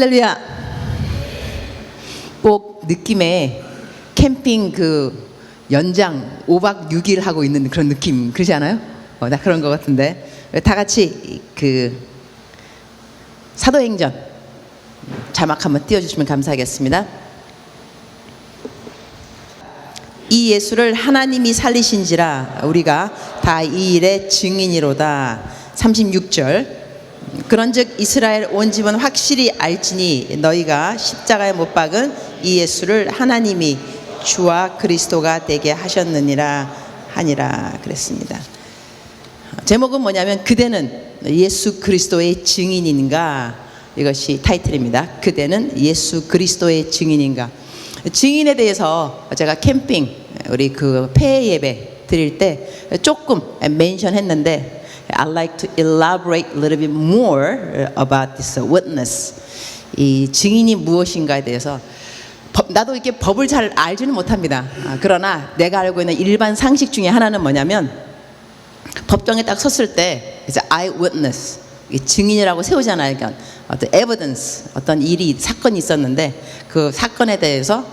할렐루야. 꼭 느낌에 캠핑 그 연장 5박 6일 하고 있는 그런 느낌 그러지 않아요? 나 그런 것 같은데 다 같이 그 사도행전 자막 한번 띄워주시면 감사하겠습니다. 이 예수를 하나님이 살리신지라 우리가 다 이 일의 증인이로다. 36절. 그런즉 이스라엘 온 집은 확실히 알지니 너희가 십자가에 못 박은 이 예수를 하나님이 주와 그리스도가 되게 하셨느니라 하니라 그랬습니다. 제목은 뭐냐면 그대는 예수 그리스도의 증인인가, 이것이 타이틀입니다. 그대는 예수 그리스도의 증인인가. 증인에 대해서 제가 캠핑 우리 그 폐 예배 드릴 때 조금 멘션했는데 I'd like to elaborate a little bit more about this witness. 이 증인이 무엇인가에 대해서 나도 이렇게 법을 잘 알지는 못합니다. 그러나 내가 알고 있는 일반 상식 중에 하나는 뭐냐면 법정에 딱 섰을 때 이제 eyewitness, 증인이라고 세우잖아요. 그러니까 어떤 evidence, 어떤 일이 사건이 있었는데 그 사건에 대해서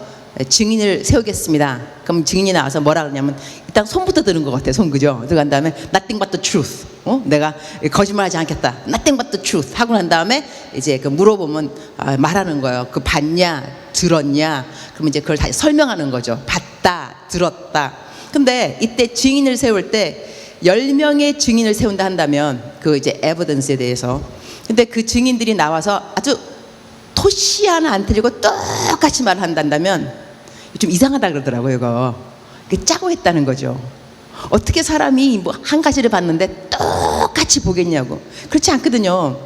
증인을 세우겠습니다. 그럼 증인이 나와서 뭐라 그러냐면 일단 손부터 드는 것 같아요. 손, 그죠? 들어간 다음에 nothing but the truth. 내가 거짓말하지 않겠다. nothing but the truth 하고 난 다음에 이제 그 물어보면 말하는 거예요. 그 봤냐, 들었냐. 그럼 이제 그걸 다 설명하는 거죠. 봤다, 들었다. 근데 이때 증인을 세울 때 10명의 증인을 세운다 한다면 그 이제 evidence에 대해서, 근데 그 증인들이 나와서 아주 토시 하나 안 틀리고 똑같이 말을 한다면 좀 이상하다 그러더라고요. 이거 짜고 했다는 거죠. 어떻게 사람이 뭐 한 가지를 봤는데 똑같이 보겠냐고. 그렇지 않거든요.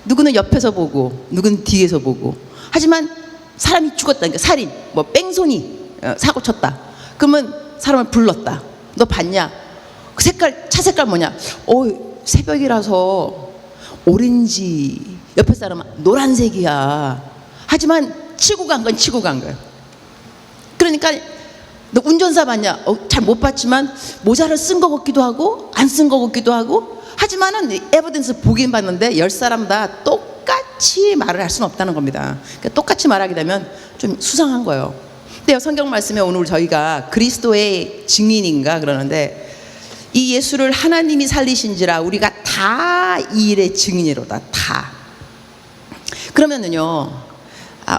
누구는 옆에서 보고 누구는 뒤에서 보고. 하지만 사람이 죽었다, 그러니까 살인, 뭐 뺑소니 사고 쳤다, 그러면 사람을 불렀다. 너 봤냐? 그 색깔, 차 색깔 뭐냐? 새벽이라서 오렌지, 옆에 사람은 노란색이야. 하지만 치고 간 건 치고 간 거예요. 그러니까 너 운전사 봤냐? 잘 못 봤지만 모자를 쓴 것 같기도 하고 안 쓴 것 같기도 하고. 하지만은 에비던스 보긴 봤는데 10사람 다 똑같이 말을 할 수는 없다는 겁니다. 그러니까 똑같이 말하게 되면 좀 수상한 거예요. 근데 성경 말씀에 오늘 저희가 그리스도의 증인인가 그러는데, 이 예수를 하나님이 살리신지라 우리가 다 이 일의 증인이로다. 다. 그러면은요,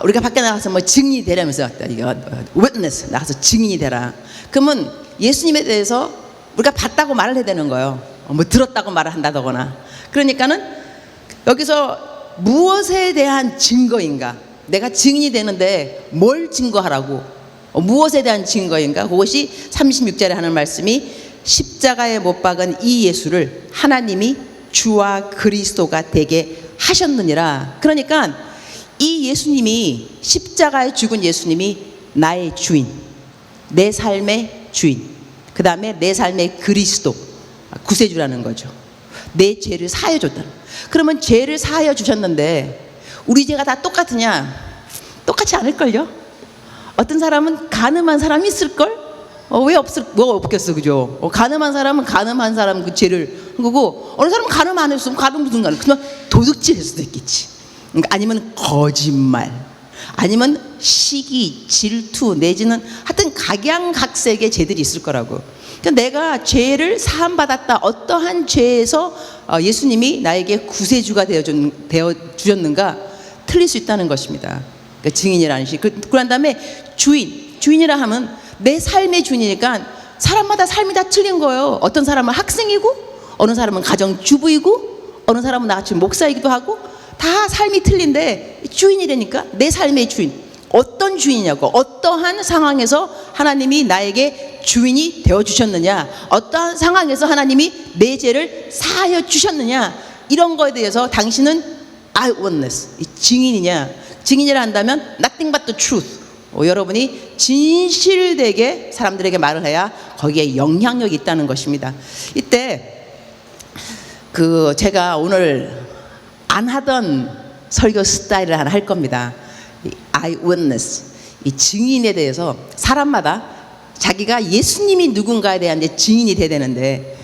우리가 밖에 나가서 뭐 증인이 되라면서 이거 witness 나가서 증인이 되라. 그러면 예수님에 대해서 우리가 봤다고 말을 해야 되는 거예요. 뭐 들었다고 말을 한다거나. 그러니까는 여기서 무엇에 대한 증거인가? 내가 증인이 되는데 뭘 증거하라고? 무엇에 대한 증거인가? 그것이 36절에 하는 말씀이 십자가에 못 박은 이 예수를 하나님이 주와 그리스도가 되게 하셨느니라. 그러니까 이 예수님이, 십자가에 죽은 예수님이 나의 주인, 내 삶의 주인, 그 다음에 내 삶의 그리스도, 구세주라는 거죠. 내 죄를 사하여 줬다. 그러면 죄를 사하여 주셨는데 우리 죄가 다 똑같으냐? 똑같지 않을걸요? 어떤 사람은 가늠한 사람이 있을걸? 왜 뭐가 없겠어, 그죠? 가늠한 사람은 가늠한 사람 그 죄를 한 거고, 어느 사람은 가늠 안 했으면 가늠 무슨 가늠? 그냥 도둑질 했을 수도 있겠지. 아니면 거짓말, 아니면 시기, 질투, 내지는 하여튼 각양각색의 죄들이 있을 거라고. 그러니까 내가 죄를 사함받았다, 어떠한 죄에서 예수님이 나에게 구세주가 되어 주셨는가 틀릴 수 있다는 것입니다. 그러니까 증인이라는 시. 그런 다음에 주인이라 하면 내 삶의 주인이니까 사람마다 삶이 다 틀린 거예요. 어떤 사람은 학생이고, 어느 사람은 가정주부이고, 어느 사람은 나같이 목사이기도 하고, 다 삶이 틀린데 주인이라니까. 내 삶의 주인. 어떤 주인이냐고. 어떠한 상황에서 하나님이 나에게 주인이 되어주셨느냐, 어떠한 상황에서 하나님이 내 죄를 사하여 주셨느냐, 이런 거에 대해서 당신은 eyewitness, 증인이냐. 증인이라 한다면 nothing but the truth. 여러분이 진실되게 사람들에게 말을 해야 거기에 영향력이 있다는 것입니다. 이때 제가 오늘 안 하던 설교 스타일을 하나 할 겁니다. eyewitness, 이 증인에 대해서 사람마다 자기가 예수님이 누군가에 대한 증인이 돼야 되는데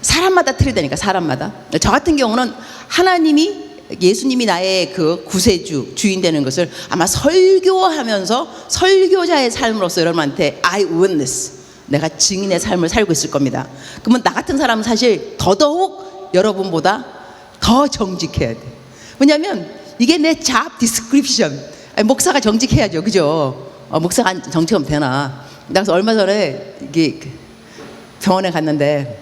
사람마다 틀리다니까. 사람마다. 저 같은 경우는 하나님이 예수님이 나의 그 구세주, 주인 되는 것을 아마 설교하면서 설교자의 삶으로서 여러분한테 I witness, 내가 증인의 삶을 살고 있을 겁니다. 그러면 나 같은 사람은 사실 더더욱 여러분보다 더 정직해야 돼. 왜냐하면 이게 내 job description. 아니, 목사가 정직해야죠, 그죠? 목사가 안 정직하면 되나? 그래서 얼마 전에 이게 병원에 갔는데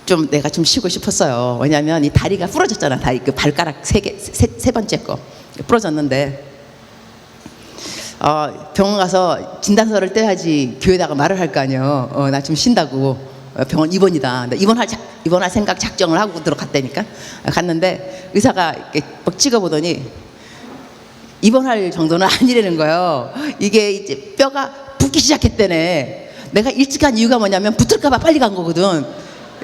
좀 내가 좀 쉬고 싶었어요. 왜냐하면 이 다리가 부러졌잖아. 다리 그 발가락 세 번째 거 부러졌는데 병원 가서 진단서를 떼야지 교회다가 말을 할 거 아니에요. 나 좀 쉰다고 병원 입원이다. 입원할 생각 작정을 하고 들어갔다니까. 갔는데 의사가 이렇게 막 찍어보더니 입원할 정도는 아니라는 거예요. 이게 이제 뼈가 붓기 시작했대네. 내가 일찍 간 이유가 뭐냐면 붙을까봐 빨리 간 거거든.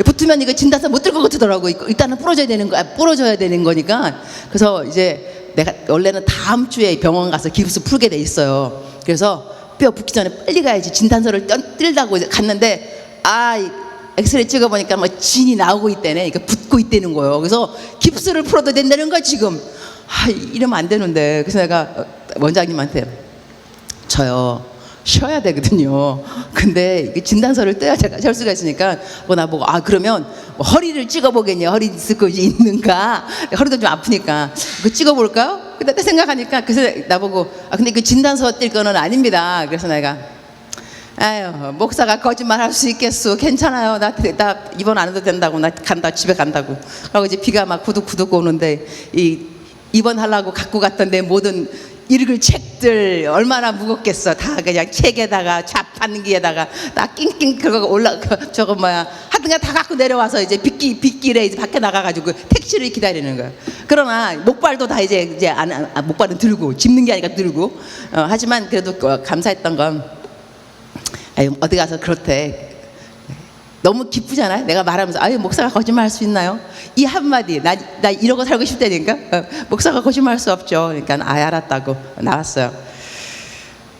붙으면 이거 진단서 못 들 것 같더라고. 일단은 부러져야 되는 거니까. 그래서 이제 내가 원래는 다음 주에 병원 가서 기부스 풀게 돼 있어요. 그래서 뼈 붓기 전에 빨리 가야지 진단서를 뜰다고 갔는데 엑스레이 찍어보니까 뭐 진이 나오고 있대네. 그러니까 붓고 있다는 거예요. 그래서 깁스를 풀어도 된다는 거야 지금. 이러면 안 되는데. 그래서 내가 원장님한테 저요 쉬어야 되거든요. 근데 진단서를 떼야 제가 할 수가 있으니까 나보고 그러면 뭐 허리를 찍어보겠냐, 허리 디스크가 있는가, 허리도 좀 아프니까 그거 찍어볼까요? 근데 생각하니까 그래서 나보고 근데 그 진단서 뗄 거는 아닙니다. 그래서 내가 목사가 거짓말 할 수 있겠어. 괜찮아요. 나 입원 안 해도 된다고. 나 간다. 집에 간다고. 그리고 이제 비가 막 구둑구둑 오는데 입원하려고 갖고 갔던 내 모든 읽을 책들 얼마나 무겁겠어. 다 그냥 책에다가 자판기에다가 다 낑낑 그거 하여튼간 다 갖고 내려와서 이제 빗길에 이제 밖에 나가가지고 택시를 기다리는 거야. 그러나 목발도 다 이제 목발은 들고 짚는 게 아니라 들고 하지만 그래도 감사했던 건 어디 가서 그렇대. 너무 기쁘잖아요. 내가 말하면서 목사가 거짓말 할 수 있나요? 이 한마디 나 이러고 살고 싶다니까. 목사가 거짓말 할 수 없죠. 그러니까 알았다고 나왔어요.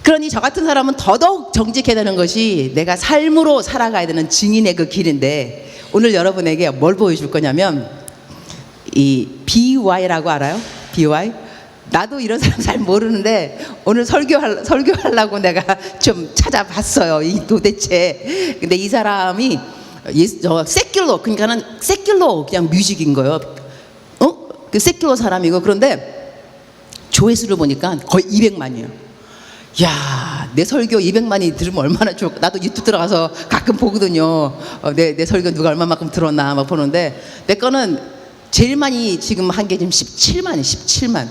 그러니 저 같은 사람은 더더욱 정직해야 되는 것이 내가 삶으로 살아가야 되는 증인의 그 길인데 오늘 여러분에게 뭘 보여줄 거냐면 이 BY라고 알아요? BY? 나도 이런 사람 잘 모르는데 오늘 설교하려고 내가 좀 찾아봤어요. 이 도대체. 근데 이 사람이 세큘러, 그러니까는 세큘러 그냥 뮤직인 거예요. 그 세큘러 사람이고 그런데 조회수를 보니까 거의 200만이에요. 야, 내 설교 200만이 들으면 얼마나 좋을까. 나도 유튜브 들어가서 가끔 보거든요. 내 설교 누가 얼마만큼 들었나 막 보는데 내 거는 제일 많이 지금 한 게 지금 17만.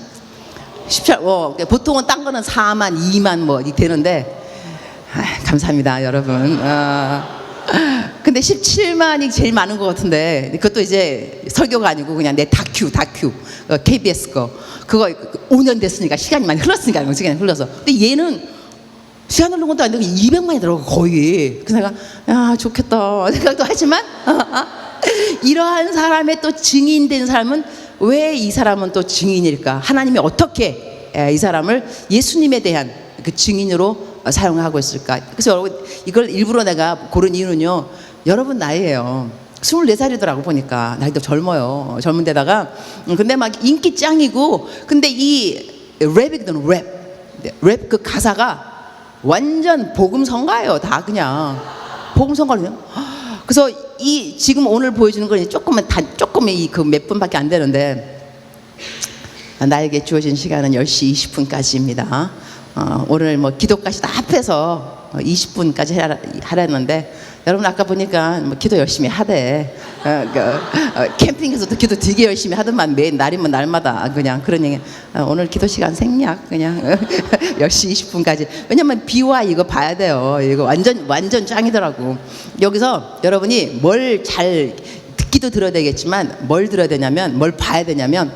보통은 딴 거는 4만, 2만 뭐 되는데 감사합니다 여러분. 근데 17만이 제일 많은 것 같은데 그것도 이제 설교가 아니고 그냥 내 다큐 KBS 그거 5년 됐으니까 시간이 많이 흘렀으니까 시간이 흘러서. 근데 얘는 시간 흐른 것도 아닌데 200만이더라고 거의. 그래서 내가 좋겠다 생각도 하지만 이러한 사람의 또 증인된 삶은 왜 이 사람은 또 증인일까? 하나님이 어떻게 이 사람을 예수님에 대한 그 증인으로 사용하고 있을까? 그래서 여러분 이걸 일부러 내가 고른 이유는요. 여러분 나이에요. 24살이더라고 보니까. 나이도 젊어요. 젊은 데다가 근데 막 인기 짱이고 근데 이 랩이거든. 랩 그 가사가 완전 복음성가예요. 다 그냥 복음성가거든요. 그래서 이 지금 오늘 보여주는 건 조금 그 몇 분밖에 안 되는데 나에게 주어진 시간은 10시 20분까지입니다. 오늘 뭐 기도까지 다 합해서 20분까지 하랬는데 여러분 아까 보니까 뭐 기도 열심히 하대. 캠핑에서도 기도 되게 열심히 하더만 매일 날이면 날마다 그냥 그런 얘기. 오늘 기도 시간 생략 그냥 10시 20분까지. 왜냐면 비와 이거 봐야 돼요. 이거 완전 짱이더라고. 여기서 여러분이 뭘 잘 듣기도 들어야 되겠지만 뭘 들어야 되냐면 뭘 봐야 되냐면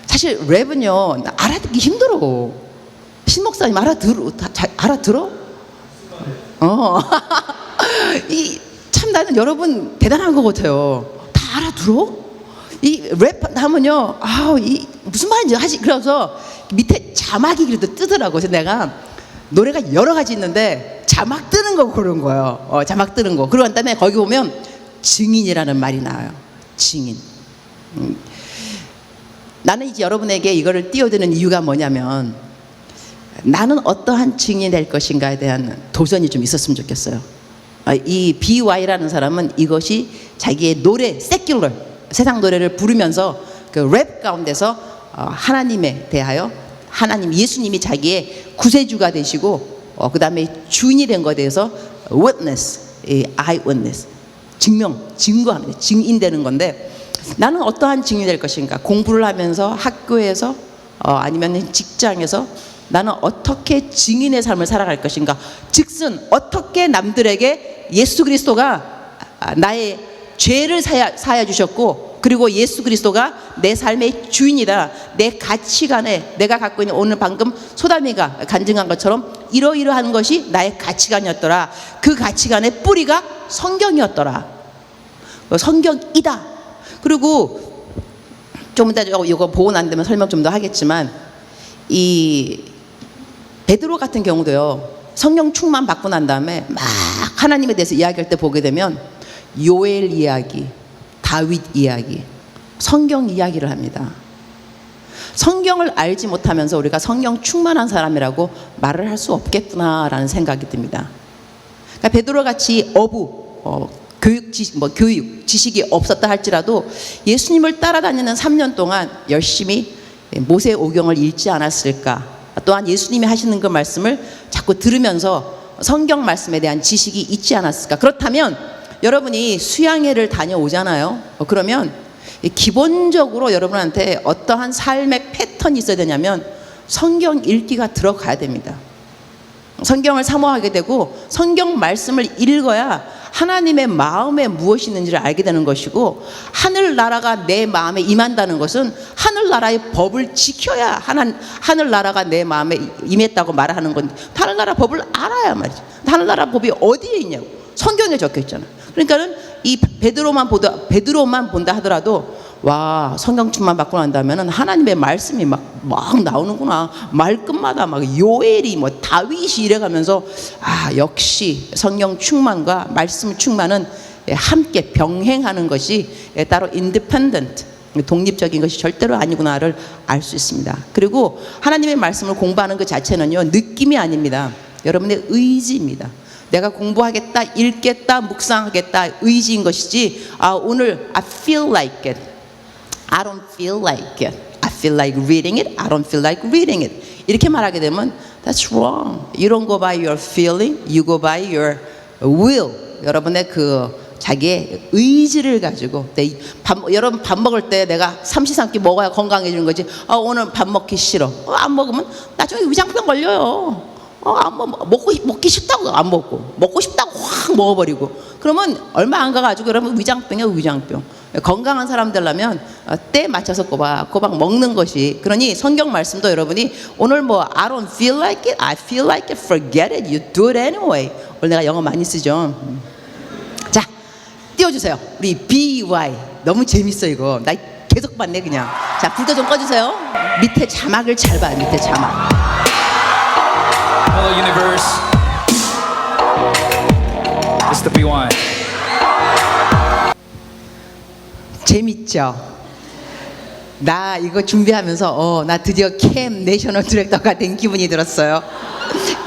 사실 랩은요 알아듣기 힘들어. 신 목사님 알아들어? 참 나는 여러분 대단한 것 같아요. 다 알아들어? 이 랩 하면요, 이 무슨 말인지 하지. 그래서 밑에 자막이 그래도 뜨더라고. 그래서 내가 노래가 여러 가지 있는데 자막 뜨는 거 고른 거예요. 자막 뜨는 거. 그러고 난 다음에 거기 보면 증인이라는 말이 나와요. 증인. 나는 이제 여러분에게 이거를 띄워드리는 이유가 뭐냐면 나는 어떠한 증인이 될 것인가에 대한 도전이 좀 있었으면 좋겠어요. 이 BY라는 사람은 이것이 자기의 노래, 세큘러 세상 노래를 부르면서 그 랩 가운데서 하나님에 대하여 하나님 예수님이 자기의 구세주가 되시고 그 다음에 주인이 된 것에 대해서 witness, eyewitness 증거하는 증인되는 건데 나는 어떠한 증인이 될 것인가 공부를 하면서 학교에서 아니면 직장에서 나는 어떻게 증인의 삶을 살아갈 것인가 즉슨 어떻게 남들에게 예수 그리스도가 나의 죄를 사하여 주셨고 그리고 예수 그리스도가 내 삶의 주인이다 내 가치관에 내가 갖고 있는 오늘 방금 소담이가 간증한 것처럼 이러이러한 것이 나의 가치관이었더라 그 가치관의 뿌리가 성경이었더라 성경이다 그리고 좀 이따 이거 보고 난 다음에 설명 좀 더 하겠지만 이 베드로 같은 경우도요 성령 충만 받고 난 다음에 막 하나님에 대해서 이야기할 때 보게 되면 요엘 이야기, 다윗 이야기, 성경 이야기를 합니다. 성경을 알지 못하면서 우리가 성령 충만한 사람이라고 말을 할 수 없겠구나라는 생각이 듭니다. 그러니까 베드로 같이 교육 지식이 없었다 할지라도 예수님을 따라다니는 3년 동안 열심히 모세 오경을 읽지 않았을까? 또한 예수님이 하시는 그 말씀을 자꾸 들으면서 성경 말씀에 대한 지식이 있지 않았을까? 그렇다면 여러분이 수양회를 다녀오잖아요. 그러면 기본적으로 여러분한테 어떠한 삶의 패턴이 있어야 되냐면 성경 읽기가 들어가야 됩니다. 성경을 사모하게 되고 성경 말씀을 읽어야 하나님의 마음에 무엇이 있는지를 알게 되는 것이고 하늘나라가 내 마음에 임한다는 것은 하늘나라의 법을 지켜야 하늘나라가 내 마음에 임했다고 말하는 건데 하늘나라 법을 알아야 말이죠. 하늘나라 법이 어디에 있냐고 성경에 적혀 있잖아. 그러니까는 이 베드로만 본다 하더라도 와 성경 충만 받고 난다면은 하나님의 말씀이 막 나오는구나 말끝마다 막 요엘이 뭐 다윗이 이래가면서 역시 성령 충만과 말씀 충만은 함께 병행하는 것이 따로 independent 독립적인 것이 절대로 아니구나를 알 수 있습니다. 그리고 하나님의 말씀을 공부하는 그 자체는요 느낌이 아닙니다. 여러분의 의지입니다. 내가 공부하겠다, 읽겠다, 묵상하겠다 의지인 것이지 오늘 I feel like it, I don't feel like it, I feel like reading it, I don't feel like reading it 이렇게 말하게 되면 that's wrong. You don't go by your feeling, you go by your will. 여러분의 그 자기의 의지를 가지고 여러분 밥 먹을 때 내가 삼시삼끼 먹어야 건강해지는 거지 오늘 밥 먹기 싫어 안 먹으면 나중에 위장병 걸려요. 먹기 싫다고 안 먹고 싶다고 확 먹어버리고 그러면 얼마 안 가가지고 여러분 위장병이야 위장병. 건강한 사람 되려면 때에 맞춰서 꼬박 먹는 것이 그러니 성경 말씀도 여러분이 오늘 I don't feel like it, I feel like it, forget it, you do it anyway. 오늘 내가 영어 많이 쓰죠. 자 띄워주세요. 우리 BY 너무 재밌어 이거 나 계속 봤네 그냥. 자 불도 좀 꺼주세요. 밑에 자막을 잘 봐요. 밑에 자막. Hello, universe. It's the BY. 재밌죠? 나 이거 준비하면서 나 드디어 캠 내셔널 디렉터가 된 기분이 들었어요.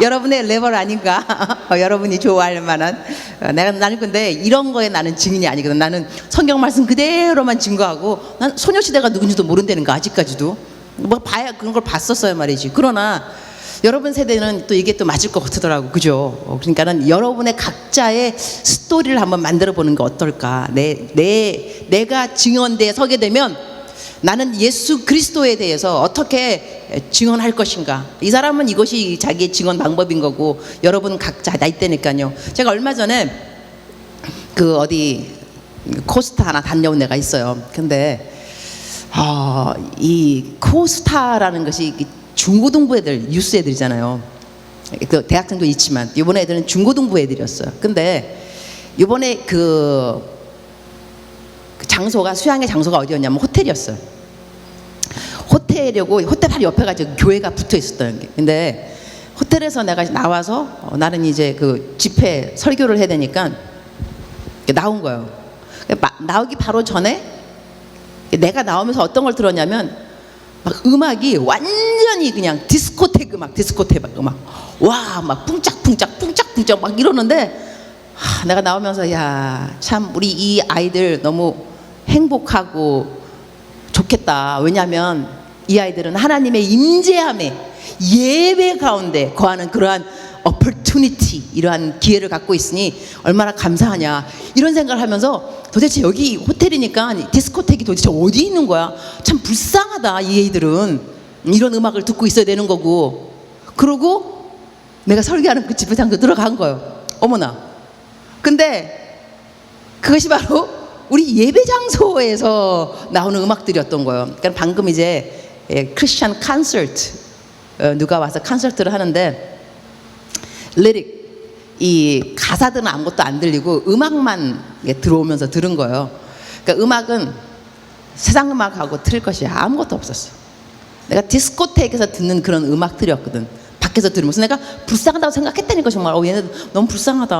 여러분의 레벨 아닌가? 여러분이 좋아할 만한 나는 근데 이런 거에 나는 증인이 아니거든. 나는 성경 말씀 그대로만 증거하고 난 소녀시대가 누군지도 모른다는 거 아직까지도 봐야 그런 걸 봤었어요 말이지. 그러나 여러분 세대는 또 이게 또 맞을 것 같더라고. 그죠? 그러니까는 여러분의 각자의 스토리를 한번 만들어 보는 게 어떨까? 내가 증언대에 서게 되면 나는 예수 그리스도에 대해서 어떻게 증언할 것인가? 이 사람은 이것이 자기의 증언 방법인 거고 여러분 각자 나이대니까요. 제가 얼마 전에 코스타 하나 다녀온 데가 있어요. 근데 이 코스타라는 것이 중고등부 애들, 유스 애들이잖아요. 그 대학생도 있지만 이번에 애들은 중고등부 애들이었어요. 근데 이번에 그 장소가 수양의 장소가 어디였냐면 호텔이었어요. 호텔이고 호텔 바로 옆에 가지고 교회가 붙어 있었던 게. 근데 호텔에서 내가 나와서 나는 이제 그 집회 설교를 해야 되니까 나온 거예요. 나오기 바로 전에 내가 나오면서 어떤 걸 들었냐면 막 음악이 완전히 그냥 디스코텍 음악. 와, 막 뿡짝뿡짝 막 이러는데, 내가 나오면서 야, 참 우리 이 아이들 너무 행복하고 좋겠다. 왜냐하면 이 아이들은 하나님의 임재함에 예배 가운데 거하는 그러한 opportunity, 이러한 기회를 갖고 있으니 얼마나 감사하냐, 이런 생각을 하면서 도대체 여기 호텔이니까 디스코텍이 도대체 어디 있는 거야? 참 불쌍하다. 이 애들은 이런 음악을 듣고 있어야 되는 거고. 그러고 내가 설교하는 그 집회장도 들어간 거예요. 어머나. 근데 그것이 바로 우리 예배 장소에서 나오는 음악들이었던 거예요. 그러니까 방금 이제 크리스천 콘서트, 누가 와서 콘서트를 하는데 리릭, 이 가사들은 아무것도 안 들리고 음악만 들어오면서 들은 거예요. 그러니까 음악은 세상 음악하고 틀릴 것이 아무것도 없었어. 내가 디스코텍에서 듣는 그런 음악들이었거든. 밖에서 들으면서 내가 불쌍하다고 생각했다니까. 정말 얘네들 너무 불쌍하다.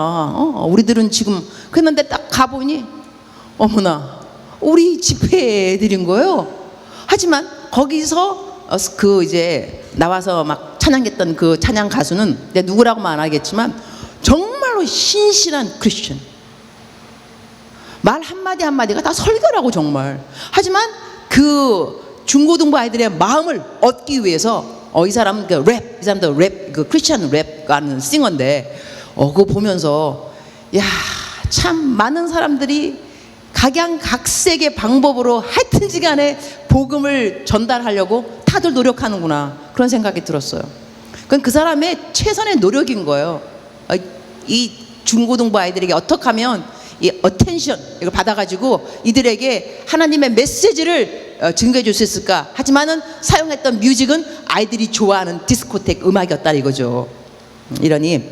우리들은 지금 그랬는데 딱 가보니 어머나 우리 집회 애들인 거예요. 하지만 거기서 그 이제 나와서 막 찬양했던 그 찬양 가수는 내가 누구라고만 안 하겠지만 정말로 신실한 크리스천. 말 한마디 한마디가 다 설교라고 정말. 하지만 그 중고등부 아이들의 마음을 얻기 위해서 이 사람은 그 랩, 이 사람도 랩, 그 크리스천 랩 하는 싱어인데 그거 보면서 야, 참 많은 사람들이 각양각색의 방법으로 하여튼지간에 복음을 전달하려고 다들 노력하는구나, 그런 생각이 들었어요. 그건 그 사람의 최선의 노력인 거예요. 이 중고등부 아이들에게 어떻게 하면 이 어텐션 이걸 받아가지고 이들에게 하나님의 메시지를 증거해 줄 수 있을까. 하지만은 사용했던 뮤직은 아이들이 좋아하는 디스코텍 음악이었다 이거죠. 이러니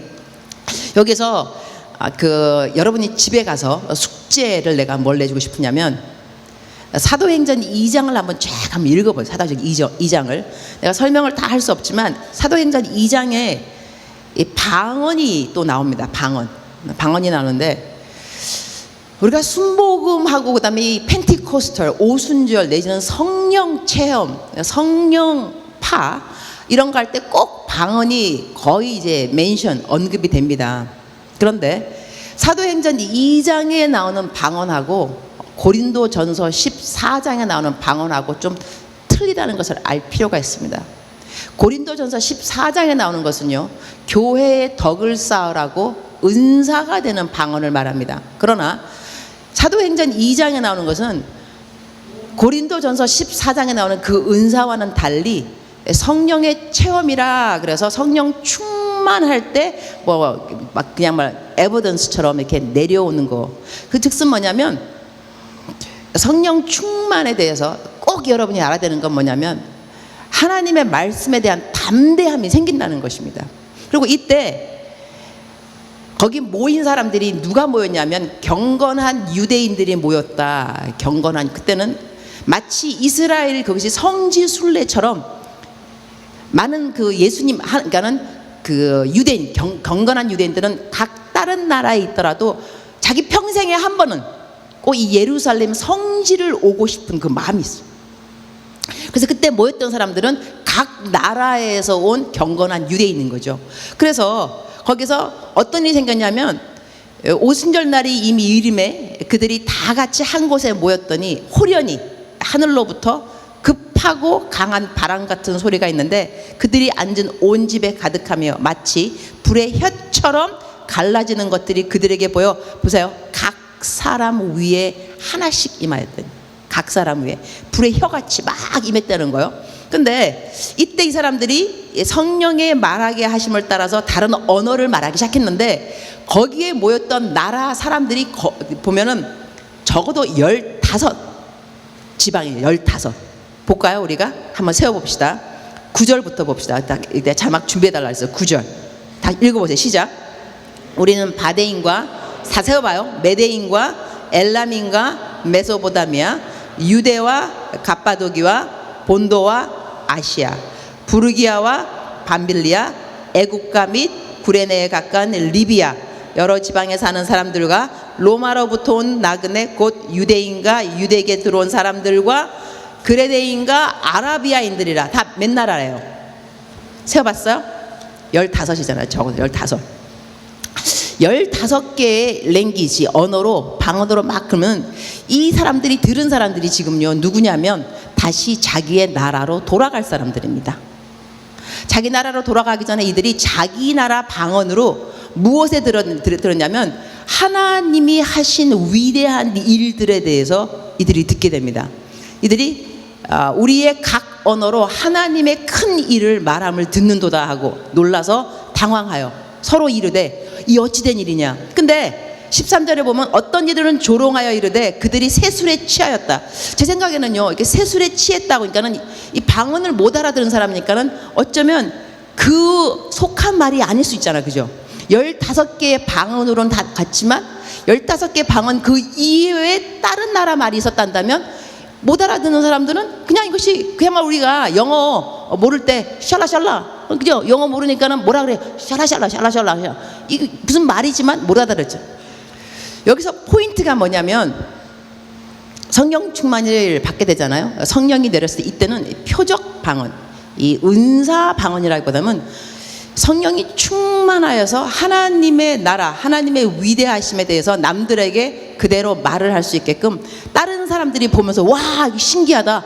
여기서 여러분이 집에 가서 숙제를 내가 뭘 내주고 싶으냐면 사도행전 2장을 한번 쫙 한번 읽어보세요. 사도행전 2장을 내가 설명을 다 할 수 없지만 사도행전 2장에 이 방언이 또 나옵니다. 방언이 나오는데 우리가 순복음하고 그다음에 이 펜티코스털 오순절 내지는 성령 체험, 성령파 이런 거 할 때 꼭 방언이 거의 이제 언급이 됩니다. 그런데 사도행전 2장에 나오는 방언하고 고린도전서 14장에 나오는 방언하고 좀 틀리다는 것을 알 필요가 있습니다. 고린도전서 14장에 나오는 것은요, 교회의 덕을 쌓으라고 은사가 되는 방언을 말합니다. 그러나 사도행전 2장에 나오는 것은 고린도전서 14장에 나오는 그 은사와는 달리 성령의 체험이라, 그래서 성령 충만할 때 막 그냥 에비던스처럼 이렇게 내려오는 거. 그 즉슨 뭐냐면 성령 충만에 대해서 꼭 여러분이 알아야 되는 건 뭐냐면 하나님의 말씀에 대한 담대함이 생긴다는 것입니다. 그리고 이때 거기 모인 사람들이 누가 모였냐면 경건한 유대인들이 모였다. 그때는 마치 이스라엘 그것이 성지 순례처럼 많은 그 예수님, 그러니까는 그 유대인, 경건한 유대인들은 각 다른 나라에 있더라도 자기 평생에 한 번은 꼭 이 예루살렘 성지를 오고 싶은 그 마음이 있어요. 그래서 그때 모였던 사람들은 각 나라에서 온 경건한 유대인인 거죠. 그래서 거기서 어떤 일이 생겼냐면 오순절 날이 이미 이름에 그들이 다 같이 한 곳에 모였더니 호련히 하늘로부터 급하고 강한 바람 같은 소리가 있는데 그들이 앉은 온 집에 가득하며 마치 불의 혀처럼 갈라지는 것들이 그들에게 보여, 보세요, 각 사람 위에 하나씩 임하였더니, 각 사람 위에 불의 혀같이 막 임했다는 거예요. 근데 이때 이 사람들이 성령의 말하게 하심을 따라서 다른 언어를 말하기 시작했는데 거기에 모였던 나라 사람들이 보면은 적어도 15 지방이에요. 15. 볼까요? 우리가 한번 세워봅시다. 9절부터 봅시다. 이때 자막 준비해달라 했어요. 9절 다 읽어보세요. 시작. 우리는 바데인과, 다 세워봐요. 메데인과 엘람인과 메소보다미아, 유대와 갑바도기와 본도와 아시아, 부르기아와 밤빌리아, 애국가 및 구레네에 가까운 리비아, 여러 지방에 사는 사람들과 로마로부터 온 나그네 곧 유대인과 유대에게 들어온 사람들과 그레데인과 아라비아인들이라. 다 몇 나라래요? 세어봤어요? 15이잖아요. 적어도 15. 15개의 랭귀지, 언어로, 방언으로 막 그러면 이 사람들이 들은 사람들이 지금요, 누구냐면 다시 자기의 나라로 돌아갈 사람들입니다. 자기 나라로 돌아가기 전에 이들이 자기 나라 방언으로 무엇에 들었냐면 하나님이 하신 위대한 일들에 대해서 이들이 듣게 됩니다. 이들이 우리의 각 언어로 하나님의 큰 일을 말함을 듣는도다 하고 놀라서 당황하여 서로 이르되 이 어찌된 일이냐. 근데 13절에 보면 어떤 이들은 조롱하여 이르되 그들이 세술에 취하였다. 제 생각에는요, 이렇게 세술에 취했다고 하니까는 이 방언을 못 알아들은 사람이니까는 어쩌면 그 속한 말이 아닐 수 있잖아, 그죠? 15개의 방언으로는 다 같지만 15개 방언 그 이외에 다른 나라 말이 있었단다면 못 알아듣는 사람들은 그냥 이것이 그야말로 우리가 영어 모를 때 샬라샬라, 그죠? 영어 모르니까는 뭐라 그래? 샬라샬라 샬라샬라. 이게 무슨 말이지만 못 알아들었죠. 여기서 포인트가 뭐냐면 성령 충만을 받게 되잖아요. 성령이 내렸을 때 이때는 표적 방언, 이 은사 방언이라기보다는 성령이 충만하여서 하나님의 나라, 하나님의 위대하심에 대해서 남들에게 그대로 말을 할 수 있게끔 다른 사람들이 보면서 와, 이거 신기하다.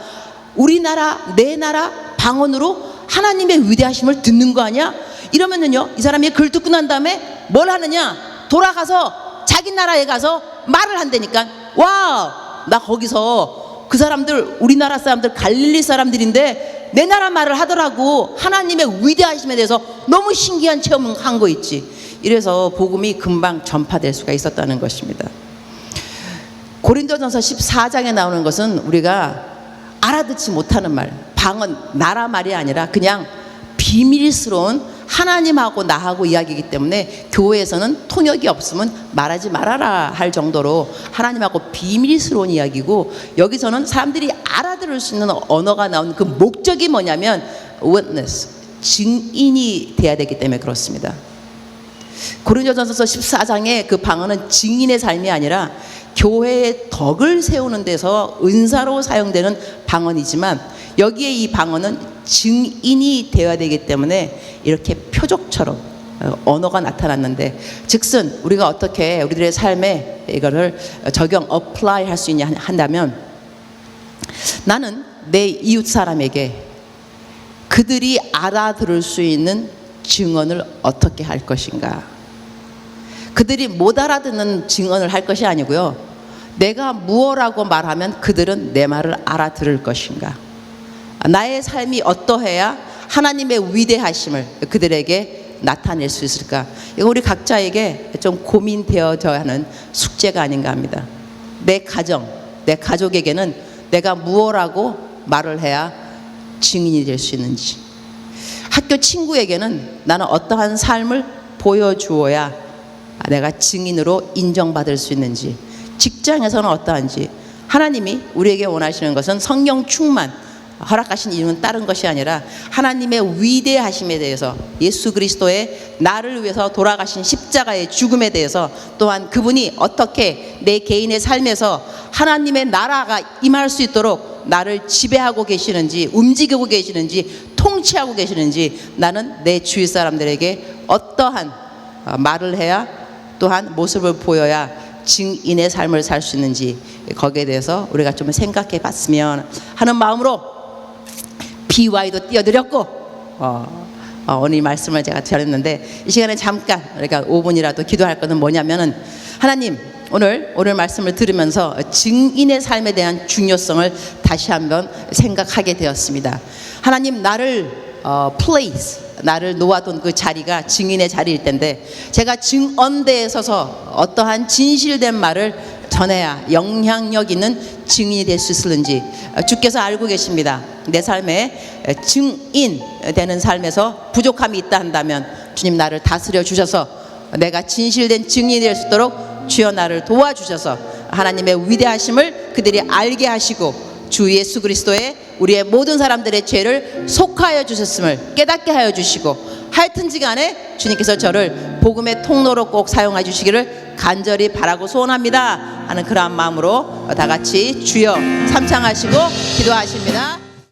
우리나라, 내 나라 방언으로 하나님의 위대하심을 듣는 거 아니야? 이러면은요, 이 사람이 글 듣고 난 다음에 뭘 하느냐? 돌아가서 자기 나라에 가서 말을 한다니까. 와, 나 거기서 그 사람들, 우리나라 사람들, 갈릴리 사람들인데 내 나라 말을 하더라고. 하나님의 위대하심에 대해서 너무 신기한 체험을 한 거 있지. 이래서 복음이 금방 전파될 수가 있었다는 것입니다. 고린도전서 14장에 나오는 것은 우리가 알아듣지 못하는 말, 방언, 나라 말이 아니라 그냥 비밀스러운 하나님하고 나하고 이야기이기 때문에 교회에서는 통역이 없으면 말하지 말아라 할 정도로 하나님하고 비밀스러운 이야기고, 여기서는 사람들이 알아들을 수 있는 언어가 나온 그 목적이 뭐냐면 witness, 증인이 돼야 되기 때문에 그렇습니다. 고린도전서 14장의 그 방언은 증인의 삶이 아니라 교회의 덕을 세우는 데서 은사로 사용되는 방언이지만 여기에 이 방언은 증인이 되어야 되기 때문에 이렇게 표적처럼 언어가 나타났는데, 즉슨 우리가 어떻게 우리들의 삶에 이거를 적용, apply 할 수 있냐 한다면, 나는 내 이웃 사람에게 그들이 알아들을 수 있는 증언을 어떻게 할 것인가. 그들이 못 알아듣는 증언을 할 것이 아니고요, 내가 무엇라고 말하면 그들은 내 말을 알아들을 것인가. 나의 삶이 어떠해야 하나님의 위대하심을 그들에게 나타낼 수 있을까. 이거 우리 각자에게 좀 고민되어져야 하는 숙제가 아닌가 합니다. 내 가정, 내 가족에게는 내가 무엇라고 말을 해야 증인이 될 수 있는지, 학교 친구에게는 나는 어떠한 삶을 보여주어야 내가 증인으로 인정받을 수 있는지, 직장에서는 어떠한지. 하나님이 우리에게 원하시는 것은 성령 충만, 허락하신 이유는 다른 것이 아니라 하나님의 위대하심에 대해서, 예수 그리스도의 나를 위해서 돌아가신 십자가의 죽음에 대해서, 또한 그분이 어떻게 내 개인의 삶에서 하나님의 나라가 임할 수 있도록 나를 지배하고 계시는지, 움직이고 계시는지, 통치하고 계시는지, 나는 내 주위 사람들에게 어떠한 말을 해야, 또한 모습을 보여야 증인의 삶을 살 수 있는지, 거기에 대해서 우리가 좀 생각해 봤으면 하는 마음으로 BY도 띄워드렸고, 오늘 이 말씀을 제가 드렸는데, 이 시간에 잠깐 우리가 5분이라도 기도할 것은 뭐냐면은, 하나님, 오늘 말씀을 들으면서 증인의 삶에 대한 중요성을 다시 한번 생각하게 되었습니다. 하나님, 나를 place, 나를 놓아둔 그 자리가 증인의 자리일 텐데, 제가 증언대에 서서 어떠한 진실된 말을 전해야 영향력 있는 증인이 될 수 있을는지 주께서 알고 계십니다. 내 삶에 증인 되는 삶에서 부족함이 있다 한다면 주님, 나를 다스려 주셔서 내가 진실된 증인이 될 수 있도록 주여 나를 도와주셔서 하나님의 위대하심을 그들이 알게 하시고 주 예수 그리스도의 우리의 모든 사람들의 죄를 속하여 주셨음을 깨닫게 하여 주시고, 하여튼지 간에 주님께서 저를 복음의 통로로 꼭 사용해 주시기를 간절히 바라고 소원합니다 하는 그러한 마음으로 다 같이 주여 삼창하시고 기도하십니다.